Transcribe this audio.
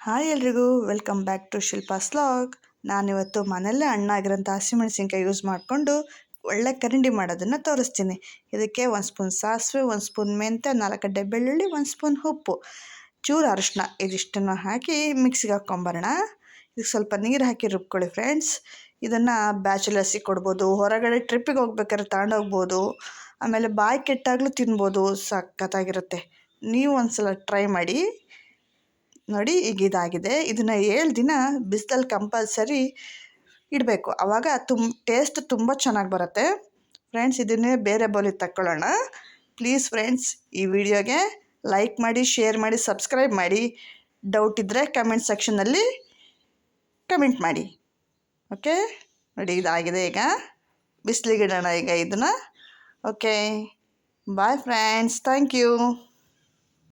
Hi ಎಲ್ರಿಗೂ welcome back to Shilpa's vlog. ನಾನಿವತ್ತು ಮನೆಯಲ್ಲೇ ಹಣ್ಣಾಗಿರೋಂಥ ಹಸಿಮೆಣಸಿನ್ಕಾಯಿ ಯೂಸ್ ಮಾಡಿಕೊಂಡು ಒಳ್ಳೆ ಕರಿಂಡಿ ಮಾಡೋದನ್ನು ತೋರಿಸ್ತೀನಿ. ಇದಕ್ಕೆ 1 ಸ್ಪೂನ್ ಸಾಸಿವೆ, 1 ಸ್ಪೂನ್ ಮೆಂತ್ಯ, 4 ಗಡ್ಡೆ ಬೆಳ್ಳುಳ್ಳಿ, 1 ಸ್ಪೂನ್ ಉಪ್ಪು, ಚೂರು ಅರಿಶಿನ ಇದಿಷ್ಟನ್ನು ಹಾಕಿ ಮಿಕ್ಸಿಗೆ ಹಾಕ್ಕೊಂಬರೋಣ. ಇದಕ್ಕೆ ಸ್ವಲ್ಪ ನೀರು ಹಾಕಿ ರುಬ್ಕೊಳ್ಳಿ ಫ್ರೆಂಡ್ಸ್. ಇದನ್ನು ಬ್ಯಾಚುಲರ್ಸಿಗೆ ಕೊಡ್ಬೋದು, ಹೊರಗಡೆ ಟ್ರಿಪ್ಪಿಗೆ ಹೋಗ್ಬೇಕಾದ್ರೆ ತಗೊಂಡೋಗ್ಬೋದು, ಆಮೇಲೆ ಬಾಯಿ ಕೆಟ್ಟಾಗಲೂ ತಿನ್ಬೋದು. ಸಖತ್ತಾಗಿರುತ್ತೆ. ನೀವು ಒಂದ್ಸಲ ಟ್ರೈ ಮಾಡಿ ನೋಡಿ. ಈಗ ಇದಾಗಿದೆ. ಇದನ್ನು 7 ದಿನ ಬಿಸಿಲಲ್ಲಿ ಕಂಪಲ್ಸರಿ ಇಡಬೇಕು, ಆವಾಗ ಟೇಸ್ಟ್ ತುಂಬ ಚೆನ್ನಾಗಿ ಬರುತ್ತೆ ಫ್ರೆಂಡ್ಸ್. ಇದನ್ನೇ ಬೇರೆ ಬೌಲಿಗೆ ತಗೊಳ್ಳೋಣ. ಪ್ಲೀಸ್ ಫ್ರೆಂಡ್ಸ್, ಈ ವಿಡಿಯೋಗೆ ಲೈಕ್ ಮಾಡಿ, ಶೇರ್ ಮಾಡಿ, ಸಬ್ಸ್ಕ್ರೈಬ್ ಮಾಡಿ. ಡೌಟ್ ಇದ್ದರೆ ಕಮೆಂಟ್ ಸೆಕ್ಷನಲ್ಲಿ ಕಮೆಂಟ್ ಮಾಡಿ. ಓಕೆ ನೋಡಿ, ಇದಾಗಿದೆ. ಈಗ ಬಿಸಿಲಿಗೆ ಇಡೋಣ ಈಗ ಇದನ್ನು. Okay bye friends, thank you.